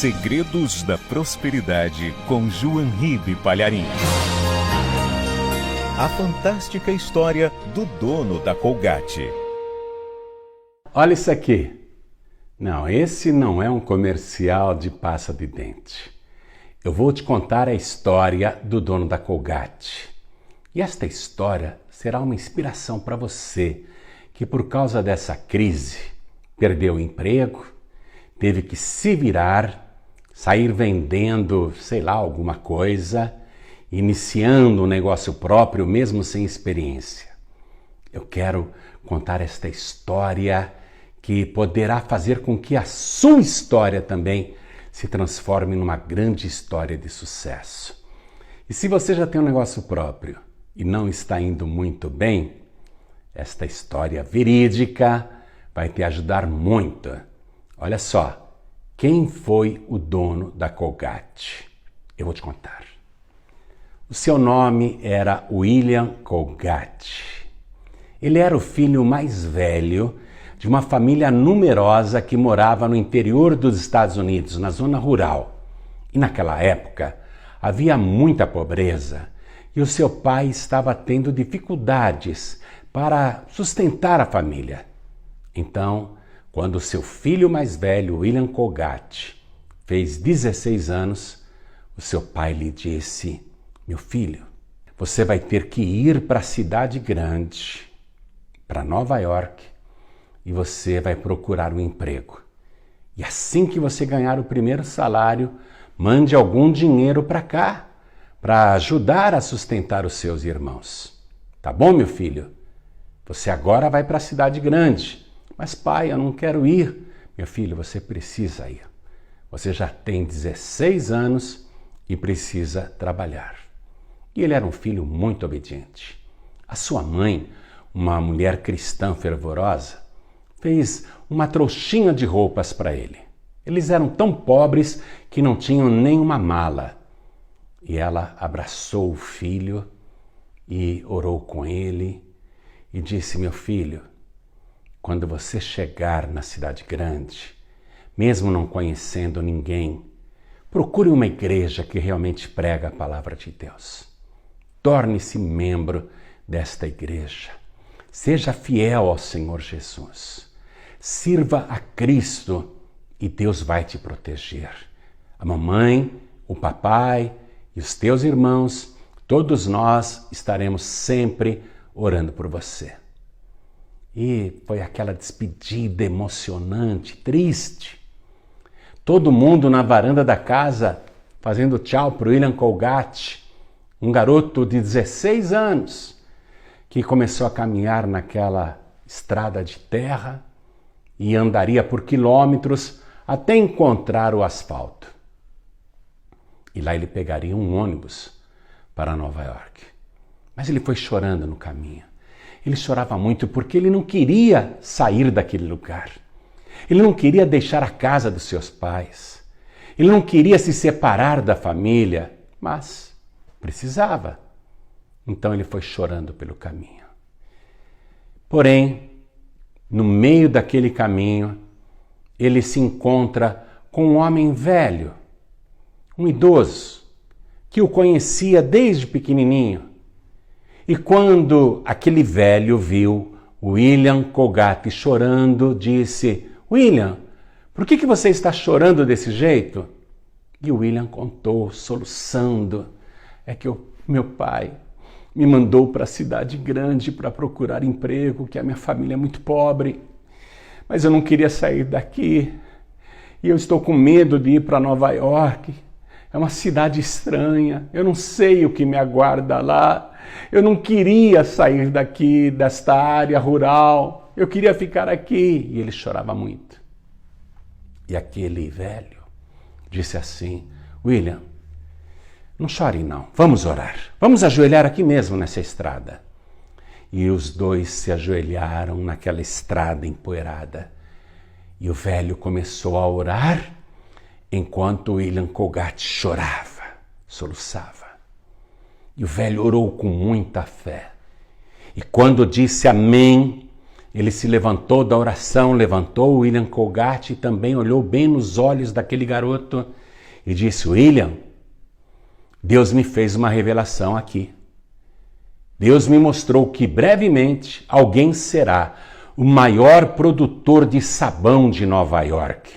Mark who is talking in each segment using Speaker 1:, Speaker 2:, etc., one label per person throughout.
Speaker 1: Segredos da Prosperidade com João Ribe Palharim. A fantástica história do dono da Colgate.
Speaker 2: Olha isso aqui. Não, esse não é um comercial de pasta de dente. Eu vou te contar a história do dono da Colgate. E esta história será uma inspiração para você que por causa dessa crise perdeu o emprego, teve que se virar, sair vendendo, sei lá, alguma coisa, iniciando um negócio próprio mesmo sem experiência. Eu quero contar esta história que poderá fazer com que a sua história também se transforme numa grande história de sucesso. E se você já tem um negócio próprio e não está indo muito bem, esta história verídica vai te ajudar muito. Olha só, quem foi o dono da Colgate? Eu vou te contar. O seu nome era William Colgate. Ele era o filho mais velho de uma família numerosa que morava no interior dos Estados Unidos, na zona rural. E naquela época havia muita pobreza e o seu pai estava tendo dificuldades para sustentar a família. Então, quando seu filho mais velho, William Colgate, fez 16 anos, o seu pai lhe disse: meu filho, você vai ter que ir para a cidade grande, para Nova York, e você vai procurar um emprego. E assim que você ganhar o primeiro salário, mande algum dinheiro para cá, para ajudar a sustentar os seus irmãos. Tá bom, meu filho? Você agora vai para a cidade grande. Mas pai, eu não quero ir. Meu filho, você precisa ir. Você já tem 16 anos e precisa trabalhar. E ele era um filho muito obediente. A sua mãe, uma mulher cristã fervorosa, fez uma trouxinha de roupas para ele. Eles eram tão pobres que não tinham nem uma mala. E ela abraçou o filho e orou com ele e disse: meu filho, quando você chegar na cidade grande, mesmo não conhecendo ninguém, procure uma igreja que realmente prega a palavra de Deus. Torne-se membro desta igreja. Seja fiel ao Senhor Jesus. Sirva a Cristo e Deus vai te proteger. A mamãe, o papai e os teus irmãos, todos nós estaremos sempre orando por você. E foi aquela despedida emocionante, triste. Todo mundo na varanda da casa fazendo tchau para o William Colgate, um garoto de 16 anos que começou a caminhar naquela estrada de terra e andaria por quilômetros até encontrar o asfalto. E lá ele pegaria um ônibus para Nova York. Mas ele foi chorando no caminho. Ele chorava muito porque ele não queria sair daquele lugar. Ele não queria deixar a casa dos seus pais. Ele não queria se separar da família, mas precisava. Então ele foi chorando pelo caminho. Porém, no meio daquele caminho, ele se encontra com um homem velho, um idoso, que o conhecia desde pequenininho. E quando aquele velho viu William Colgate chorando, disse: William, por que você está chorando desse jeito? E o William contou, soluçando: é que meu pai me mandou para a cidade grande para procurar emprego, que a minha família é muito pobre. Mas eu não queria sair daqui. E eu estou com medo de ir para Nova York. É uma cidade estranha. Eu não sei o que me aguarda lá. Eu não queria sair daqui, desta área rural. Eu queria ficar aqui. E ele chorava muito. E aquele velho disse assim: William, não chore não, vamos orar. Vamos ajoelhar aqui mesmo nessa estrada. E os dois se ajoelharam naquela estrada empoeirada. E o velho começou a orar enquanto William Colgate chorava, soluçava. E o velho orou com muita fé. E quando disse amém, Ele se levantou da oração, levantou o William Colgate e também olhou bem nos olhos daquele garoto e disse: William, Deus me fez uma revelação aqui. Deus me mostrou que brevemente alguém será o maior produtor de sabão de Nova York.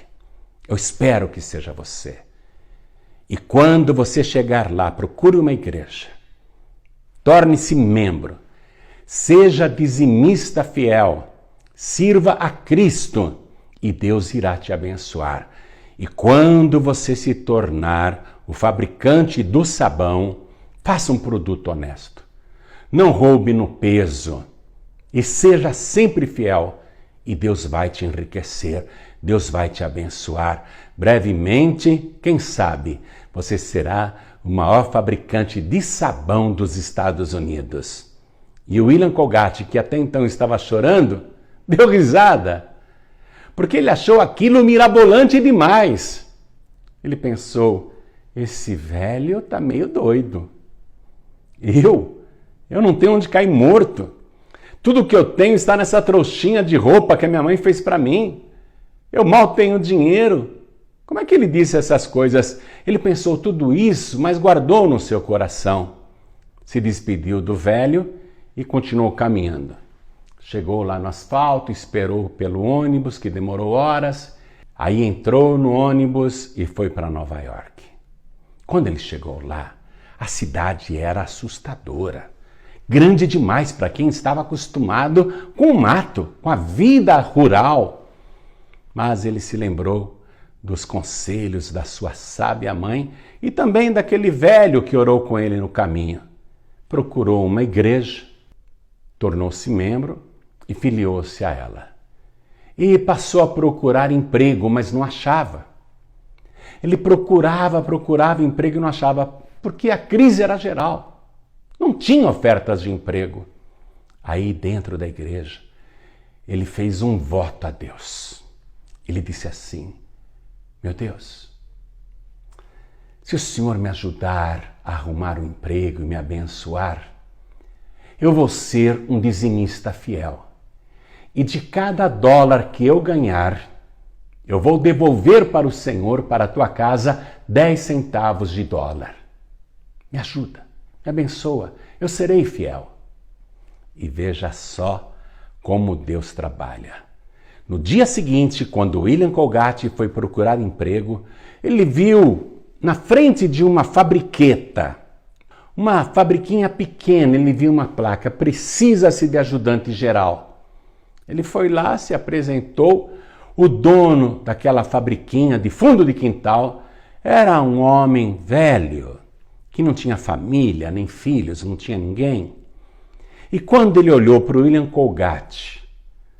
Speaker 2: Eu espero que seja você. E quando você chegar lá, procure uma igreja. Torne-se membro. Seja dizimista fiel. Sirva a Cristo e Deus irá te abençoar. E quando você se tornar o fabricante do sabão, faça um produto honesto. Não roube no peso. E seja sempre fiel, e Deus vai te enriquecer, Deus vai te abençoar. Brevemente, quem sabe, você será o maior fabricante de sabão dos Estados Unidos. E o William Colgate, que até então estava chorando, deu risada, porque ele achou aquilo mirabolante demais. Ele pensou: esse velho está meio doido. Eu não tenho onde cair morto. Tudo que eu tenho está nessa trouxinha de roupa que a minha mãe fez para mim. Eu mal tenho dinheiro. Como é que ele disse essas coisas? Ele pensou tudo isso, mas guardou no seu coração. Se despediu do velho e continuou caminhando. Chegou lá no asfalto, esperou pelo ônibus, que demorou horas. Aí entrou no ônibus e foi para Nova York. Quando ele chegou lá, a cidade era assustadora. Grande demais para quem estava acostumado com o mato, com a vida rural. Mas ele se lembrou dos conselhos da sua sábia mãe e também daquele velho que orou com ele no caminho. Procurou uma igreja, tornou-se membro e filiou-se a ela. E passou a procurar emprego, mas não achava. Ele procurava emprego e não achava, porque a crise era geral. Não tinha ofertas de emprego. Aí dentro da igreja, ele fez um voto a Deus. Ele disse assim: meu Deus, se o Senhor me ajudar a arrumar um emprego e me abençoar, eu vou ser um dizimista fiel. E de cada dólar que eu ganhar, eu vou devolver para o Senhor, para a tua casa, 10 centavos de dólar. Me ajuda. Me abençoa, eu serei fiel. E veja só como Deus trabalha. No dia seguinte, quando William Colgate foi procurar emprego, ele viu na frente de uma fabriqueta, uma fabriquinha pequena, ele viu uma placa: precisa-se de ajudante geral. Ele foi lá, se apresentou. O dono daquela fabriquinha de fundo de quintal era um homem velho, que não tinha família, nem filhos, não tinha ninguém. E quando ele olhou para o William Colgate,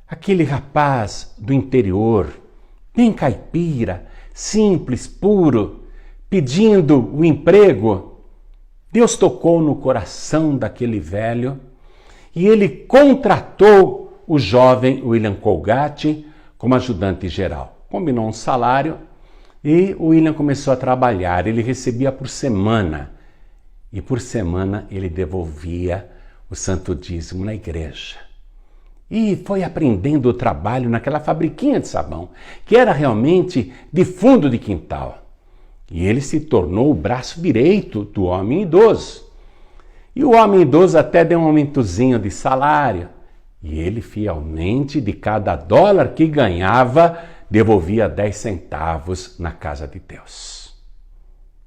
Speaker 2: aquele rapaz do interior, bem caipira, simples, puro, pedindo o emprego, Deus tocou no coração daquele velho e ele contratou o jovem William Colgate como ajudante geral. Combinou um salário e o William começou a trabalhar. Ele recebia por semana. E por semana ele devolvia o santo dízimo na igreja. E foi aprendendo o trabalho naquela fabriquinha de sabão, que era realmente de fundo de quintal. E ele se tornou o braço direito do homem idoso. E o homem idoso até deu um aumentozinho de salário. E ele fielmente, de cada dólar que ganhava, devolvia 10 centavos na casa de Deus.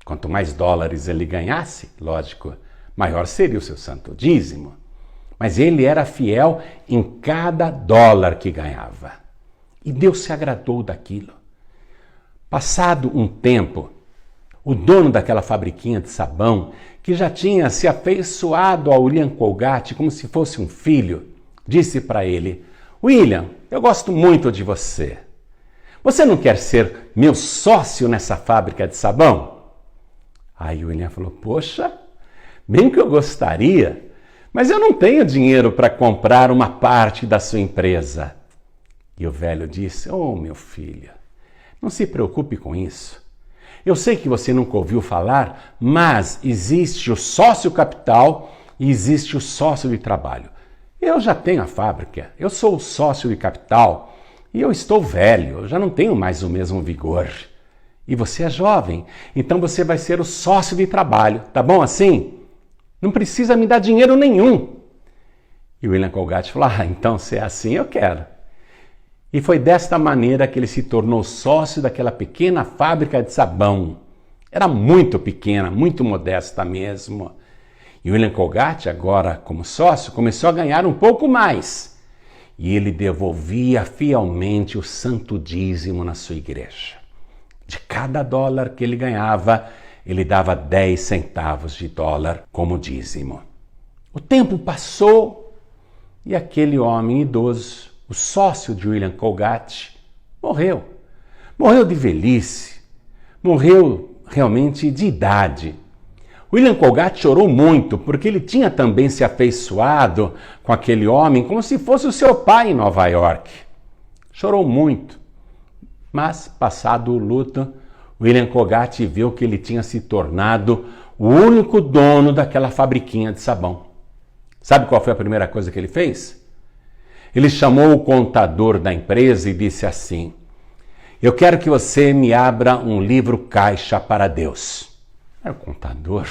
Speaker 2: Quanto mais dólares ele ganhasse, lógico, maior seria o seu santo dízimo. Mas ele era fiel em cada dólar que ganhava. E Deus se agradou daquilo. Passado um tempo, o dono daquela fabriquinha de sabão, que já tinha se afeiçoado ao William Colgate como se fosse um filho, disse para ele: William, eu gosto muito de você. Você não quer ser meu sócio nessa fábrica de sabão? Aí o William falou: poxa, bem que eu gostaria, mas eu não tenho dinheiro para comprar uma parte da sua empresa. E o velho disse: oh, meu filho, não se preocupe com isso. Eu sei que você nunca ouviu falar, mas existe o sócio capital e existe o sócio de trabalho. Eu já tenho a fábrica, eu sou o sócio de capital e eu estou velho, eu já não tenho mais o mesmo vigor. E você é jovem, então você vai ser o sócio de trabalho, tá bom assim? Não precisa me dar dinheiro nenhum. E o William Colgate falou, então se é assim, eu quero. E foi desta maneira que ele se tornou sócio daquela pequena fábrica de sabão. Era muito pequena, muito modesta mesmo. E o William Colgate, agora como sócio, começou a ganhar um pouco mais. E ele devolvia fielmente o santo dízimo na sua igreja. De cada dólar que ele ganhava, ele dava 10 centavos de dólar como dízimo. O tempo passou e aquele homem idoso, o sócio de William Colgate, morreu. Morreu de velhice, morreu realmente de idade. William Colgate chorou muito porque ele tinha também se afeiçoado com aquele homem como se fosse o seu pai em Nova York. Chorou muito, mas passado o luto, William Colgate viu que ele tinha se tornado o único dono daquela fabriquinha de sabão. Sabe qual foi a primeira coisa que ele fez? Ele chamou o contador da empresa e disse assim, eu quero que você me abra um livro caixa para Deus. O contador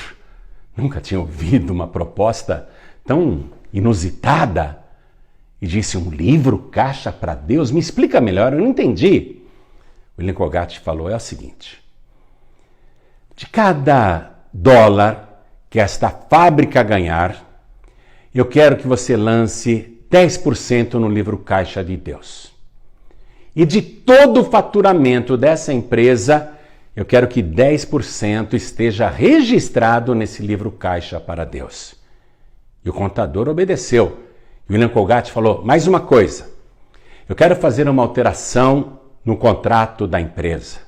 Speaker 2: nunca tinha ouvido uma proposta tão inusitada e disse, um livro caixa para Deus? Me explica melhor, eu não entendi. William Colgate falou, é o seguinte, de cada dólar que esta fábrica ganhar, eu quero que você lance 10% no livro caixa de Deus. E de todo o faturamento dessa empresa, eu quero que 10% esteja registrado nesse livro caixa para Deus. E o contador obedeceu. E William Colgate falou, mais uma coisa, eu quero fazer uma alteração no contrato da empresa.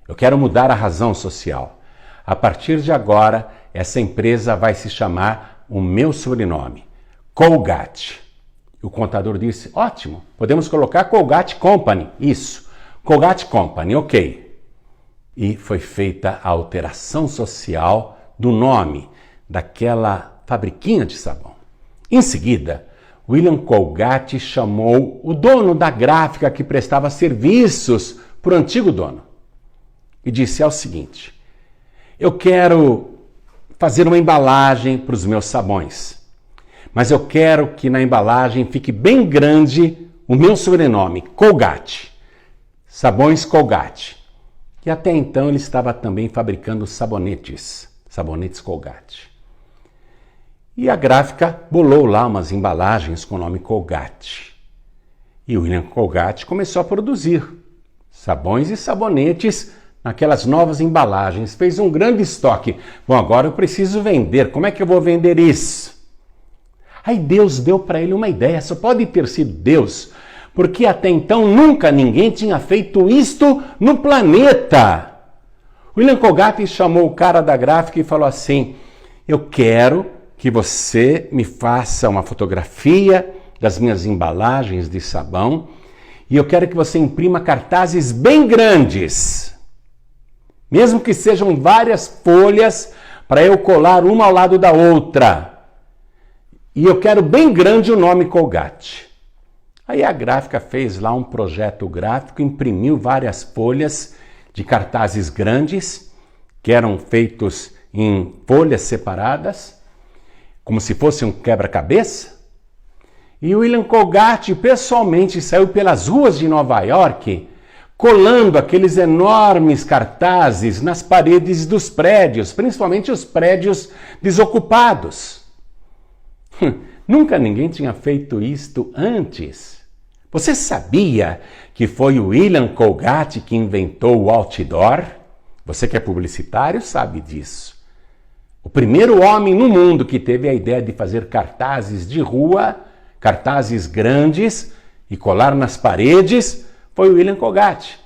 Speaker 2: Eu quero mudar a razão social. A partir de agora, essa empresa vai se chamar o meu sobrenome, Colgate. O contador disse, ótimo, podemos colocar Colgate Company. Isso, Colgate Company, ok. E foi feita a alteração social do nome daquela fabriquinha de sabão. Em seguida, William Colgate chamou o dono da gráfica que prestava serviços para o antigo dono e disse o seguinte, eu quero fazer uma embalagem para os meus sabões, mas eu quero que na embalagem fique bem grande o meu sobrenome, Colgate, Sabões Colgate. E até então ele estava também fabricando sabonetes Colgate. E a gráfica bolou lá umas embalagens com o nome Colgate. E o William Colgate começou a produzir sabões e sabonetes naquelas novas embalagens. Fez um grande estoque. Bom, agora eu preciso vender. Como é que eu vou vender isso? Aí Deus deu para ele uma ideia. Só pode ter sido Deus, porque até então nunca ninguém tinha feito isto no planeta. William Colgate chamou o cara da gráfica e falou assim, eu quero que você me faça uma fotografia das minhas embalagens de sabão e eu quero que você imprima cartazes bem grandes, mesmo que sejam várias folhas para eu colar uma ao lado da outra. E eu quero bem grande o nome Colgate. Aí a gráfica fez lá um projeto gráfico, imprimiu várias folhas de cartazes grandes, que eram feitos em folhas separadas, como se fosse um quebra-cabeça. E o William Colgate pessoalmente saiu pelas ruas de Nova York, colando aqueles enormes cartazes nas paredes dos prédios, principalmente os prédios desocupados. Nunca ninguém tinha feito isto antes. Você sabia que foi o William Colgate que inventou o outdoor? Você que é publicitário sabe disso. O primeiro homem no mundo que teve a ideia de fazer cartazes de rua, cartazes grandes e colar nas paredes, foi o William Colgate.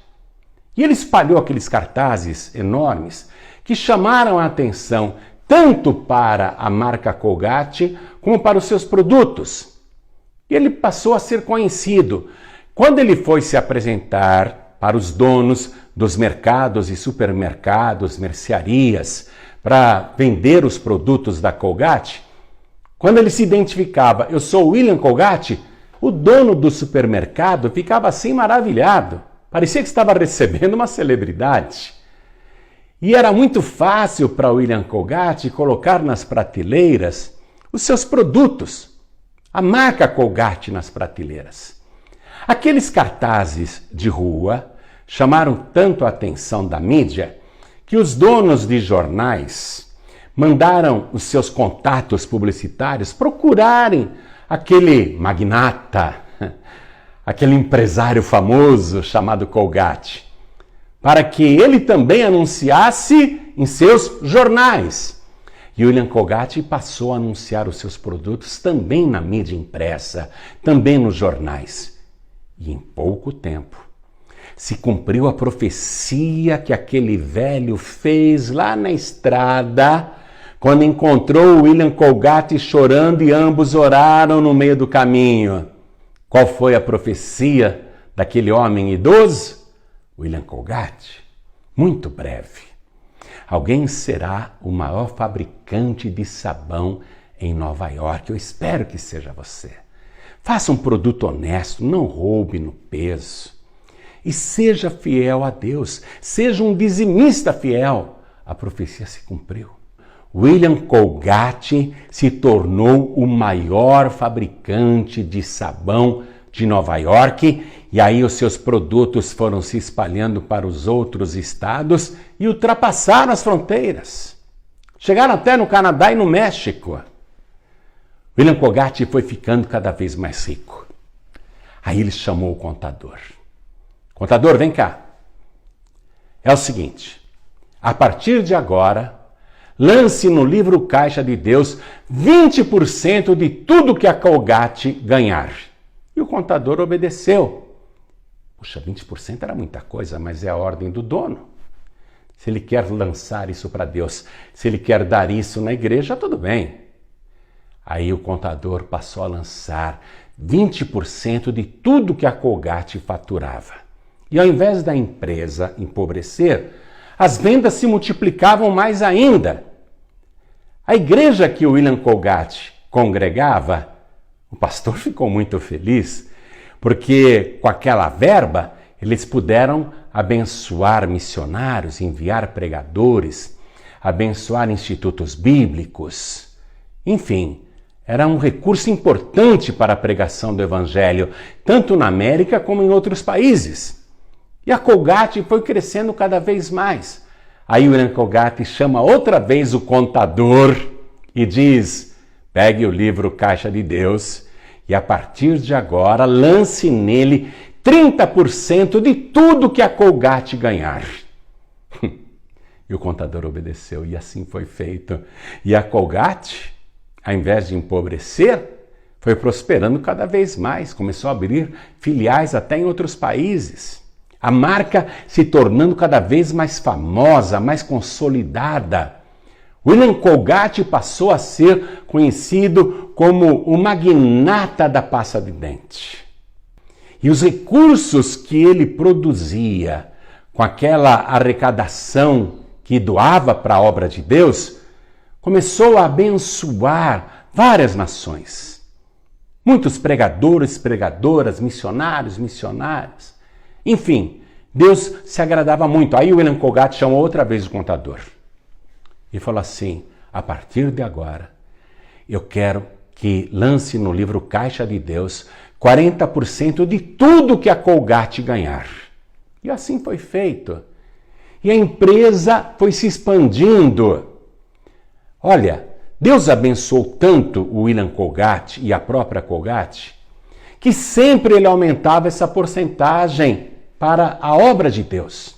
Speaker 2: E ele espalhou aqueles cartazes enormes que chamaram a atenção tanto para a marca Colgate como para os seus produtos. E ele passou a ser conhecido. Quando ele foi se apresentar para os donos dos mercados e supermercados, mercearias, para vender os produtos da Colgate, Quando ele se identificava, eu sou William Colgate, o dono do supermercado ficava assim maravilhado. Parecia que estava recebendo uma celebridade. E era muito fácil para William Colgate colocar nas prateleiras os seus produtos, a marca Colgate nas prateleiras. Aqueles cartazes de rua chamaram tanto a atenção da mídia que os donos de jornais mandaram os seus contatos publicitários procurarem aquele magnata, aquele empresário famoso chamado Colgate, para que ele também anunciasse em seus jornais. E William Colgate passou a anunciar os seus produtos também na mídia impressa, também nos jornais. E em pouco tempo se cumpriu a profecia que aquele velho fez lá na estrada, quando encontrou William Colgate chorando e ambos oraram no meio do caminho. Qual foi a profecia daquele homem idoso? William Colgate. Muito breve. Alguém será o maior fabricante de sabão em Nova York. Eu espero que seja você. Faça um produto honesto, não roube no peso. E seja fiel a Deus. Seja um dizimista fiel. A profecia se cumpriu. William Colgate se tornou o maior fabricante de sabão de Nova York, e aí os seus produtos foram se espalhando para os outros estados e ultrapassaram as fronteiras. Chegaram até no Canadá e no México. William Colgate foi ficando cada vez mais rico. Aí ele chamou o contador. Contador, vem cá. É o seguinte, a partir de agora, lance no livro Caixa de Deus 20% de tudo que a Colgate ganhar. E o contador obedeceu. Puxa, 20% era muita coisa, mas é a ordem do dono. Se ele quer lançar isso para Deus, se ele quer dar isso na igreja, tudo bem. Aí o contador passou a lançar 20% de tudo que a Colgate faturava. E ao invés da empresa empobrecer, as vendas se multiplicavam mais ainda. A igreja que o William Colgate congregava, o pastor ficou muito feliz, porque com aquela verba eles puderam abençoar missionários, enviar pregadores, abençoar institutos bíblicos. Enfim, era um recurso importante para a pregação do evangelho, tanto na América como em outros países. E a Colgate foi crescendo cada vez mais. Aí o William Colgate chama outra vez o contador e diz: pegue o livro Caixa de Deus e a partir de agora lance nele 30% de tudo que a Colgate ganhar. E o contador obedeceu e assim foi feito. E a Colgate, ao invés de empobrecer, foi prosperando cada vez mais. Começou a abrir filiais até em outros países. A marca se tornando cada vez mais famosa, mais consolidada. William Colgate passou a ser conhecido como o magnata da pasta de dente. E os recursos que ele produzia com aquela arrecadação que doava para a obra de Deus, começou a abençoar várias nações. Muitos pregadores, pregadoras, missionários, missionárias. Enfim, Deus se agradava muito. Aí o William Colgate chamou outra vez o contador e falou assim: a partir de agora, eu quero que lance no livro Caixa de Deus 40% de tudo que a Colgate ganhar. E assim foi feito. E a empresa foi se expandindo. Olha, Deus abençoou tanto o William Colgate e a própria Colgate, que sempre ele aumentava essa porcentagem para a obra de Deus.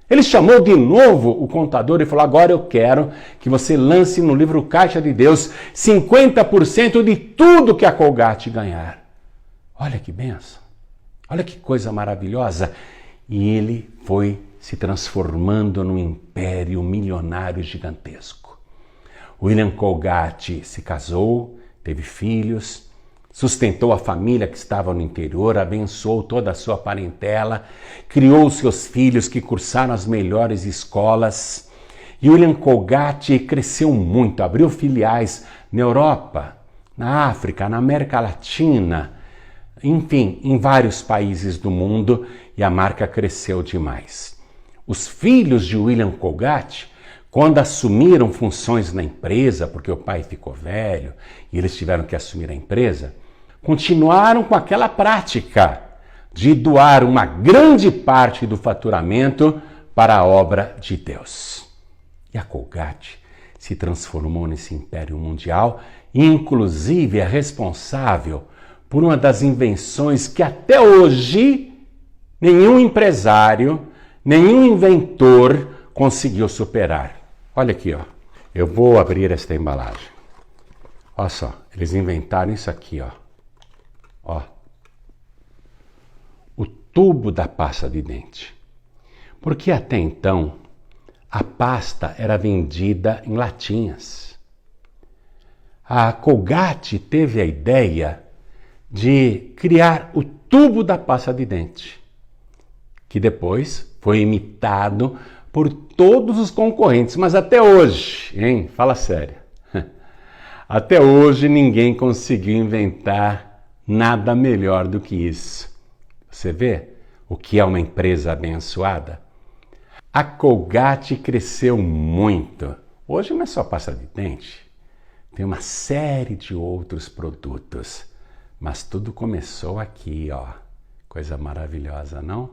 Speaker 2: Ele chamou de novo o contador e falou: agora eu quero que você lance no livro Caixa de Deus 50% de tudo que a Colgate ganhar. Olha que bênção, olha que coisa maravilhosa. E ele foi se transformando num império milionário gigantesco. William Colgate se casou, teve filhos, sustentou a família que estava no interior, abençoou toda a sua parentela, criou seus filhos que cursaram as melhores escolas. E William Colgate cresceu muito, abriu filiais na Europa, na África, na América Latina, enfim, em vários países do mundo, e a marca cresceu demais. Os filhos de William Colgate, quando assumiram funções na empresa, porque o pai ficou velho e eles tiveram que assumir a empresa, continuaram com aquela prática de doar uma grande parte do faturamento para a obra de Deus. E a Colgate se transformou nesse império mundial e, inclusive, é responsável por uma das invenções que até hoje nenhum empresário, nenhum inventor conseguiu superar. Olha aqui, ó. Eu vou abrir esta embalagem. Olha só, eles inventaram isso aqui, ó. Ó. O tubo da pasta de dente. Porque até então a pasta era vendida em latinhas. A Colgate teve a ideia de criar o tubo da pasta de dente, que depois foi imitado por todos os concorrentes, mas até hoje, hein? Fala sério. Até hoje ninguém conseguiu inventar nada melhor do que isso. Você vê o que é uma empresa abençoada? A Colgate cresceu muito. Hoje não é só pasta de dente, tem uma série de outros produtos. Mas tudo começou aqui, ó. Coisa maravilhosa, não?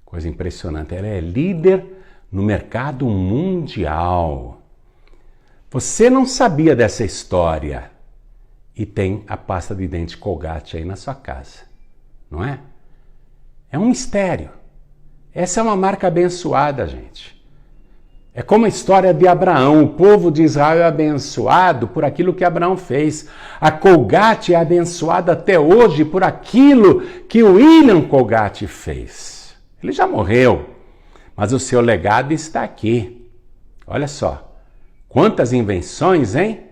Speaker 2: Coisa impressionante. Ela é líder no mercado mundial. Você não sabia dessa história e tem a pasta de dente Colgate aí na sua casa, não é? É um mistério. Essa é uma marca abençoada, gente. É como a história de Abraão. O povo de Israel é abençoado por aquilo que Abraão fez. A Colgate é abençoada até hoje por aquilo que o William Colgate fez. Ele já morreu, mas o seu legado está aqui. Olha só, quantas invenções, hein?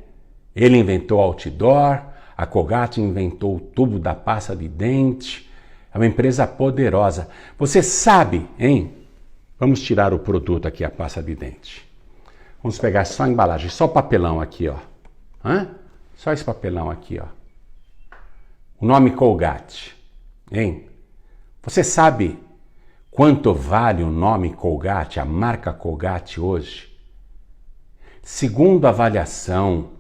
Speaker 2: Ele inventou o outdoor, a Colgate inventou o tubo da pasta de dente. É uma empresa poderosa. Você sabe, hein? Vamos tirar o produto aqui, a pasta de dente. Vamos pegar só a embalagem, só o papelão aqui, ó. Só esse papelão aqui, ó. O nome Colgate, hein? Você sabe quanto vale o nome Colgate, a marca Colgate hoje? Segundo a avaliação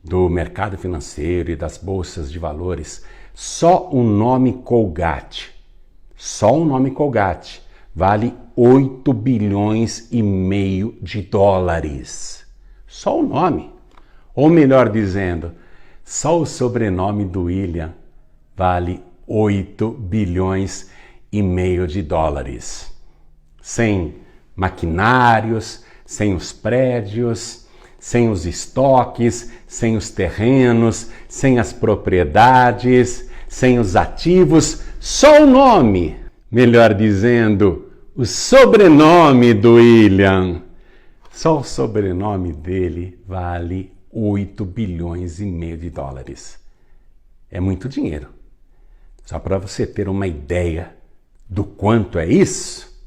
Speaker 2: do mercado financeiro e das bolsas de valores, só o nome Colgate, vale 8 bilhões e meio de dólares. Só o nome. Ou melhor dizendo, só o sobrenome do William vale 8 bilhões e meio de dólares. Sem maquinários, sem os prédios, sem os estoques, sem os terrenos, sem as propriedades, sem os ativos, só o nome. Melhor dizendo, o sobrenome do William. Só o sobrenome dele vale 8 bilhões e meio de dólares. É muito dinheiro. Só para você ter uma ideia do quanto é isso,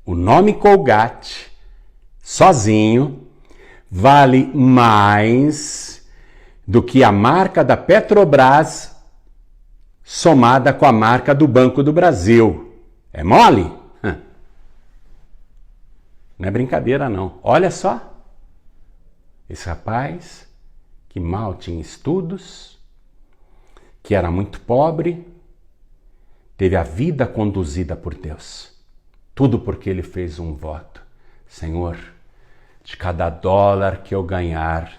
Speaker 2: o nome Colgate, sozinho, vale mais do que a marca da Petrobras somada com a marca do Banco do Brasil. É mole? Não é brincadeira, não. Olha só. Esse rapaz, que mal tinha estudos, que era muito pobre, teve a vida conduzida por Deus. Tudo porque ele fez um voto. Senhor, de cada dólar que eu ganhar,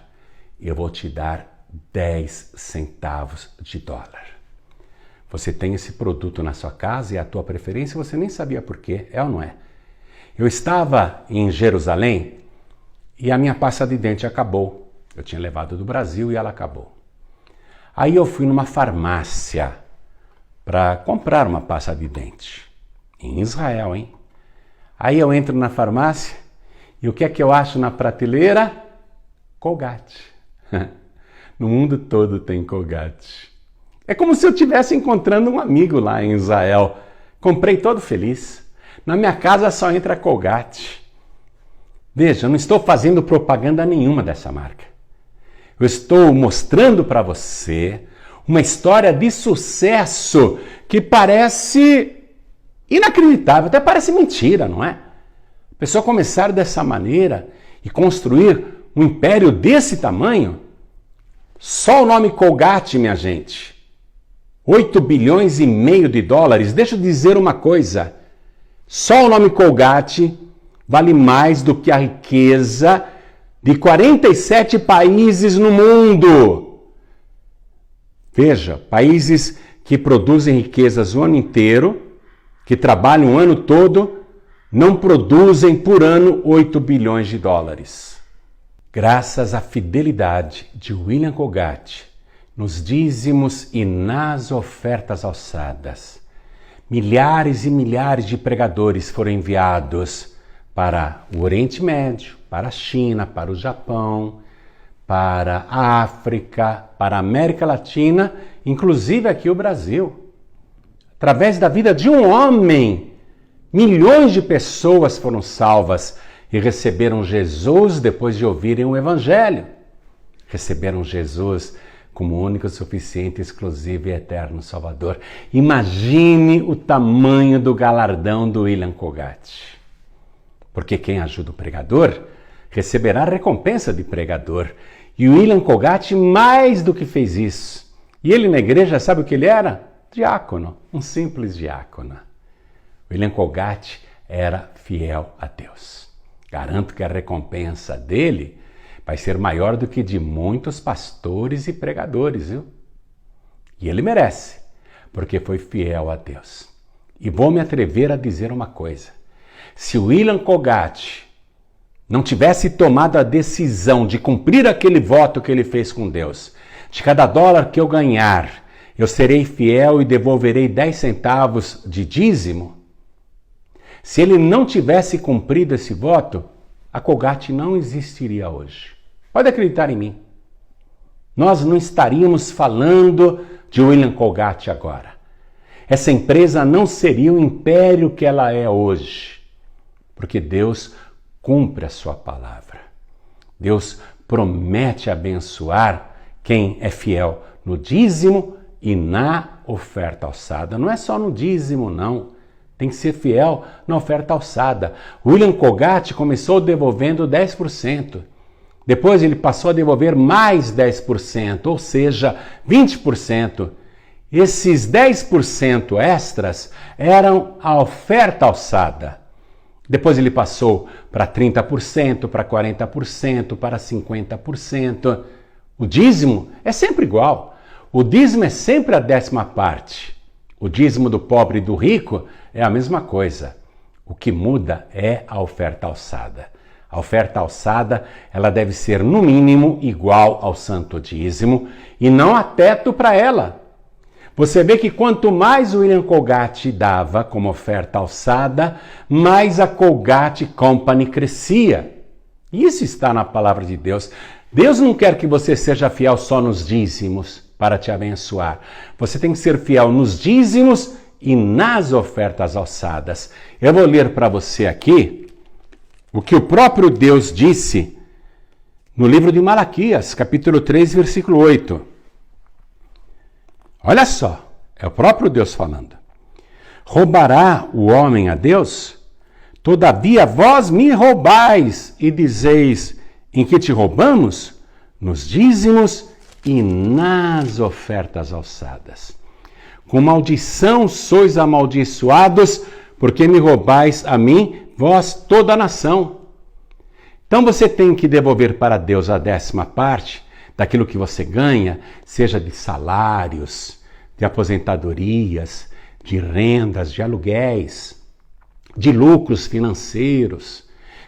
Speaker 2: eu vou te dar 10 centavos de dólar. Você tem esse produto na sua casa e é a tua preferência, você nem sabia por quê, é ou não é? Eu estava em Jerusalém e a minha pasta de dente acabou. Eu tinha levado do Brasil e ela acabou. Aí eu fui numa farmácia para comprar uma pasta de dente. Em Israel, hein? Aí eu entro na farmácia e o que é que eu acho na prateleira? Colgate. No mundo todo tem Colgate. É como se eu estivesse encontrando um amigo lá em Israel. Comprei todo feliz. Na minha casa só entra Colgate. Veja, eu não estou fazendo propaganda nenhuma dessa marca. Eu estou mostrando para você uma história de sucesso que parece inacreditável, até parece mentira, não é? A pessoa começar dessa maneira e construir um império desse tamanho, só o nome Colgate, minha gente, 8 bilhões e meio de dólares. Deixa eu dizer uma coisa, só o nome Colgate vale mais do que a riqueza de 47 países no mundo. Veja, países que produzem riquezas o ano inteiro, que trabalham o ano todo, não produzem por ano 8 bilhões de dólares. Graças à fidelidade de William Colgate, nos dízimos e nas ofertas alçadas, milhares e milhares de pregadores foram enviados para o Oriente Médio, para a China, para o Japão, para a África, para a América Latina, inclusive aqui o Brasil. Através da vida de um homem, milhões de pessoas foram salvas e receberam Jesus depois de ouvirem o Evangelho. Receberam Jesus como único, suficiente, exclusivo e eterno Salvador. Imagine o tamanho do galardão do William Colgate. Porque quem ajuda o pregador receberá a recompensa de pregador. E o William Colgate mais do que fez isso. E ele na igreja, sabe o que ele era? Diácono, um simples diácono. William Colgate era fiel a Deus. Garanto que a recompensa dele vai ser maior do que de muitos pastores e pregadores, viu? E ele merece, porque foi fiel a Deus. E vou me atrever a dizer uma coisa. Se William Colgate não tivesse tomado a decisão de cumprir aquele voto que ele fez com Deus, de cada dólar que eu ganhar, eu serei fiel e devolverei 10 centavos de dízimo, se ele não tivesse cumprido esse voto, a Colgate não existiria hoje. Pode acreditar em mim. Nós não estaríamos falando de William Colgate agora. Essa empresa não seria o império que ela é hoje. Porque Deus cumpre a sua palavra. Deus promete abençoar quem é fiel no dízimo e na oferta alçada. Não é só no dízimo, não. Tem que ser fiel na oferta alçada. William Colgate começou devolvendo 10%. Depois ele passou a devolver mais 10%, ou seja, 20%. Esses 10% extras eram a oferta alçada. Depois ele passou para 30%, para 40%, para 50%. O dízimo é sempre igual. O dízimo é sempre a 10ª parte. O dízimo do pobre e do rico é a mesma coisa. O que muda é a oferta alçada. A oferta alçada, ela deve ser no mínimo igual ao santo dízimo e não há teto para ela. Você vê que quanto mais o William Colgate dava como oferta alçada, mais a Colgate Company crescia. Isso está na palavra de Deus. Deus não quer que você seja fiel só nos dízimos para te abençoar. Você tem que ser fiel nos dízimos e nas ofertas alçadas. Eu vou ler para você aqui o que o próprio Deus disse no livro de Malaquias, capítulo 3, versículo 8. Olha só, é o próprio Deus falando. Roubará o homem a Deus? Todavia vós me roubais e dizeis, em que te roubamos? Nos dízimos e nas ofertas alçadas. Com maldição sois amaldiçoados, porque me roubais a mim, vós toda a nação. Então você tem que devolver para Deus a 10ª parte daquilo que você ganha, seja de salários, de aposentadorias, de rendas, de aluguéis, de lucros financeiros,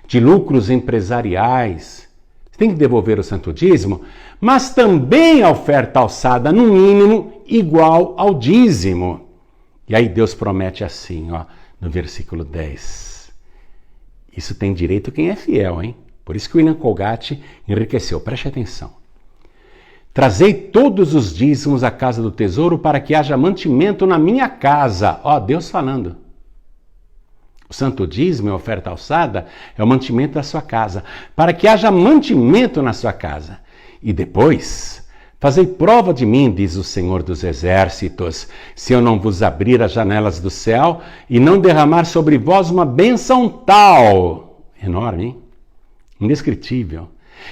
Speaker 2: de lucros empresariais. Você tem que devolver o santo dízimo, mas também a oferta alçada, no mínimo, igual ao dízimo. E aí Deus promete assim, ó, no versículo 10. Isso tem direito quem é fiel, hein? Por isso que o William Colgate enriqueceu. Preste atenção. Trazei todos os dízimos à casa do tesouro para que haja mantimento na minha casa. Ó, Deus falando. O santo dízimo, a oferta alçada, é o mantimento da sua casa. Para que haja mantimento na sua casa. E depois, fazei prova de mim, diz o Senhor dos Exércitos, se eu não vos abrir as janelas do céu e não derramar sobre vós uma bênção tal, enorme, hein? Indescritível,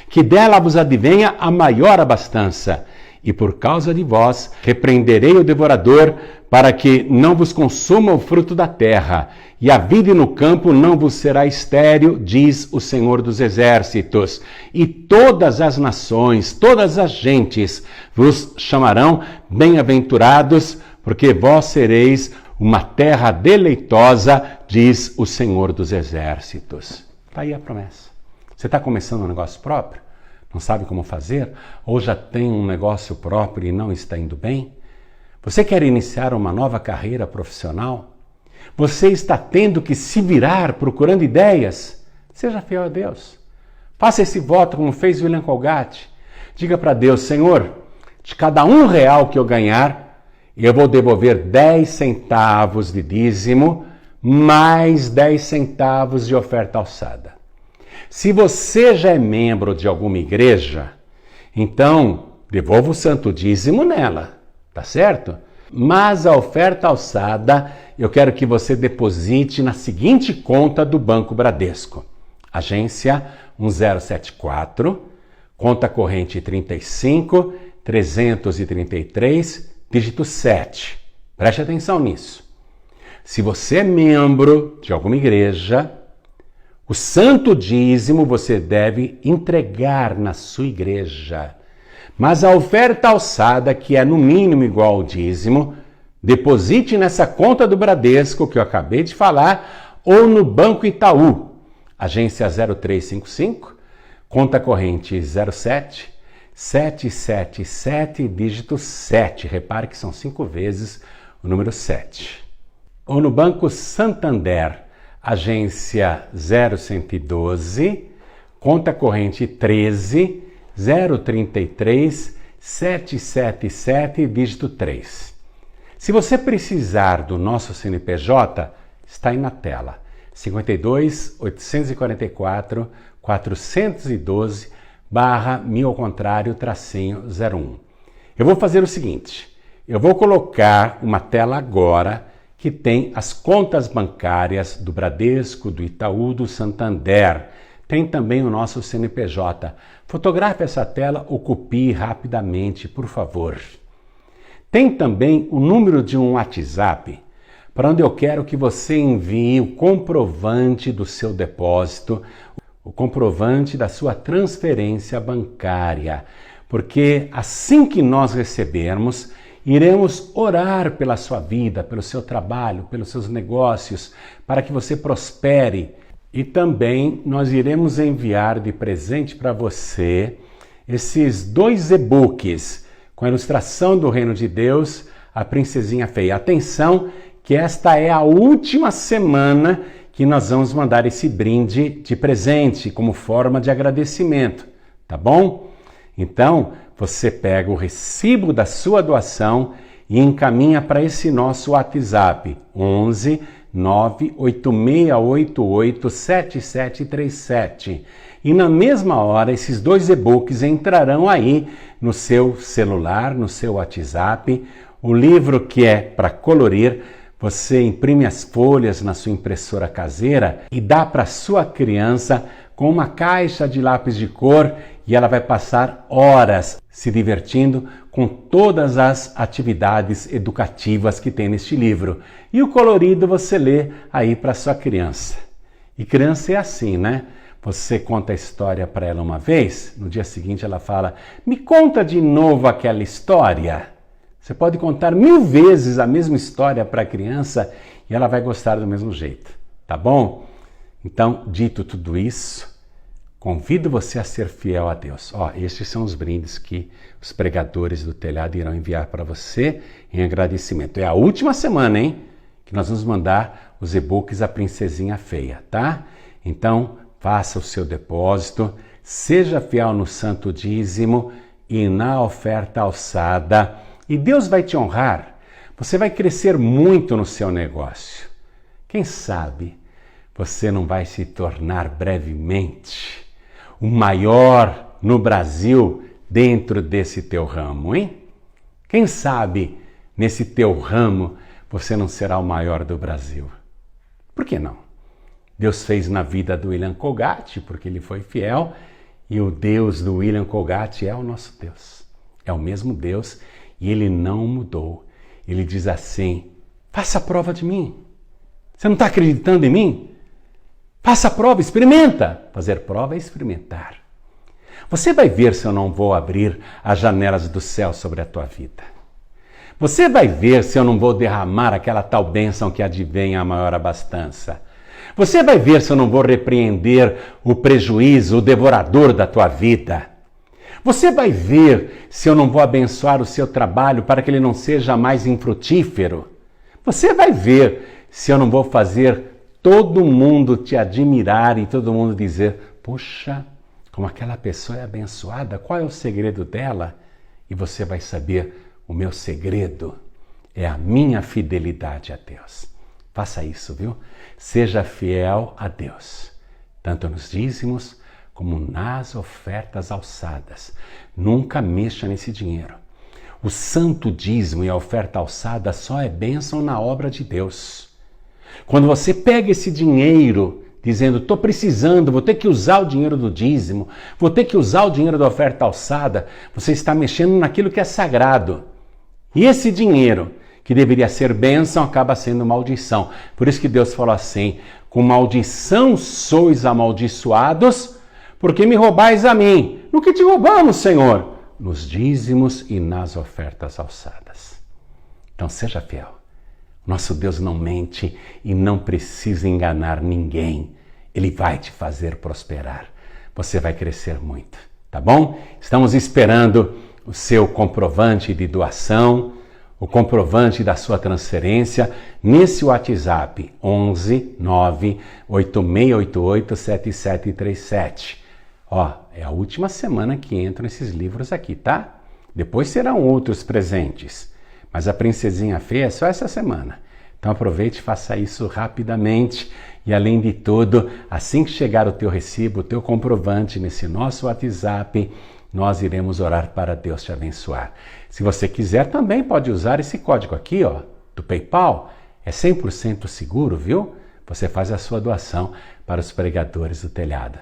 Speaker 2: que dela vos advenha a maior abastança. E por causa de vós, repreenderei o devorador, para que não vos consuma o fruto da terra, e a vida no campo não vos será estéril, diz o Senhor dos Exércitos. E todas as nações, todas as gentes, vos chamarão bem-aventurados, porque vós sereis uma terra deleitosa, diz o Senhor dos Exércitos. Está aí a promessa. Você está começando um negócio próprio? Não sabe como fazer? Ou já tem um negócio próprio e não está indo bem? Você quer iniciar uma nova carreira profissional? Você está tendo que se virar procurando ideias? Seja fiel a Deus. Faça esse voto como fez William Colgate. Diga para Deus: Senhor, de cada R$1 que eu ganhar, eu vou devolver 10 centavos de dízimo, mais 10 centavos de oferta alçada. Se você já é membro de alguma igreja, então devolva o santo dízimo nela, tá certo? Mas a oferta alçada eu quero que você deposite na seguinte conta do Banco Bradesco. Agência 1074, conta corrente 35 333, dígito 7. Preste atenção nisso. Se você é membro de alguma igreja, o santo dízimo você deve entregar na sua igreja. Mas a oferta alçada, que é no mínimo igual ao dízimo, deposite nessa conta do Bradesco que eu acabei de falar, ou no Banco Itaú, agência 0355, conta corrente 07 777, dígito 7. Repare que são 5 vezes o número 7. Ou no Banco Santander, agência 0112, conta corrente 13 033 777, dígito 3. Se você precisar do nosso CNPJ, está aí na tela. 52 844 412 /1000 ao contrário -01. Eu vou fazer o seguinte, eu vou colocar uma tela agora que tem as contas bancárias do Bradesco, do Itaú, do Santander. Tem também o nosso CNPJ. Fotografe essa tela ou copie rapidamente, por favor. Tem também o número de um WhatsApp, para onde eu quero que você envie o comprovante do seu depósito, o comprovante da sua transferência bancária. Porque assim que nós recebermos, iremos orar pela sua vida, pelo seu trabalho, pelos seus negócios, para que você prospere. E também nós iremos enviar de presente para você esses 2 e-books com a ilustração do Reino de Deus, a Princesinha Feia. Atenção, que esta é a última semana que nós vamos mandar esse brinde de presente como forma de agradecimento, tá bom? Então, você pega o recibo da sua doação e encaminha para esse nosso WhatsApp, 11 98688 7737. E na mesma hora, esses 2 e-books entrarão aí no seu celular, no seu WhatsApp. O livro que é para colorir, você imprime as folhas na sua impressora caseira e dá para sua criança com uma caixa de lápis de cor e ela vai passar horas se divertindo com todas as atividades educativas que tem neste livro. E o colorido você lê aí para sua criança. E criança é assim, né? Você conta a história para ela uma vez, no dia seguinte ela fala: me conta de novo aquela história. Você pode contar 1000 vezes a mesma história para a criança e ela vai gostar do mesmo jeito, tá bom? Então, dito tudo isso, convido você a ser fiel a Deus. Estes são os brindes que os pregadores do telhado irão enviar para você em agradecimento. É a última semana, hein? Que nós vamos mandar os e-books A Princesinha Feia, tá? Então, faça o seu depósito, seja fiel no santo dízimo e na oferta alçada, e Deus vai te honrar. Você vai crescer muito no seu negócio. Quem sabe você não vai se tornar brevemente o maior no Brasil dentro desse teu ramo, hein? Quem sabe nesse teu ramo você não será o maior do Brasil? Por que não? Deus fez na vida do William Colgate, porque ele foi fiel, e o Deus do William Colgate é o nosso Deus. É o mesmo Deus e ele não mudou. Ele diz assim: faça a prova de mim. Você não está acreditando em mim? Faça a prova, experimenta. Fazer prova é experimentar. Você vai ver se eu não vou abrir as janelas do céu sobre a tua vida. Você vai ver se eu não vou derramar aquela tal bênção que advém a maior abastança. Você vai ver se eu não vou repreender o prejuízo, o devorador da tua vida. Você vai ver se eu não vou abençoar o seu trabalho para que ele não seja mais infrutífero. Você vai ver se eu não vou fazer todo mundo te admirar e todo mundo dizer: poxa, como aquela pessoa é abençoada, qual é o segredo dela? E você vai saber: o meu segredo é a minha fidelidade a Deus. Faça isso, viu? Seja fiel a Deus, tanto nos dízimos como nas ofertas alçadas. Nunca mexa nesse dinheiro. O santo dízimo e a oferta alçada só é bênção na obra de Deus. Quando você pega esse dinheiro dizendo: estou precisando, vou ter que usar o dinheiro do dízimo, vou ter que usar o dinheiro da oferta alçada, você está mexendo naquilo que é sagrado. E esse dinheiro, que deveria ser bênção, acaba sendo maldição. Por isso que Deus falou assim: com maldição sois amaldiçoados, porque me roubais a mim. No que te roubamos, Senhor? Nos dízimos e nas ofertas alçadas. Então seja fiel. Nosso Deus não mente e não precisa enganar ninguém. Ele vai te fazer prosperar. Você vai crescer muito, tá bom? Estamos esperando o seu comprovante de doação, o comprovante da sua transferência nesse WhatsApp 11 9 8688 7737. Ó, é a última semana que entram esses livros aqui, tá? Depois serão outros presentes, mas a Princesinha Fê é só essa semana. Então aproveite e faça isso rapidamente. E além de tudo, assim que chegar o teu recibo, o teu comprovante nesse nosso WhatsApp, nós iremos orar para Deus te abençoar. Se você quiser, também pode usar esse código aqui, ó, do PayPal. É 100% seguro, viu? Você faz a sua doação para os pregadores do telhado.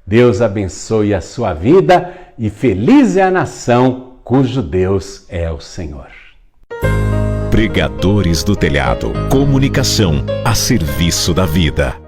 Speaker 2: Deus abençoe a sua vida e feliz é a nação cujo Deus é o Senhor.
Speaker 1: Pregadores do Telhado. Comunicação a serviço da vida.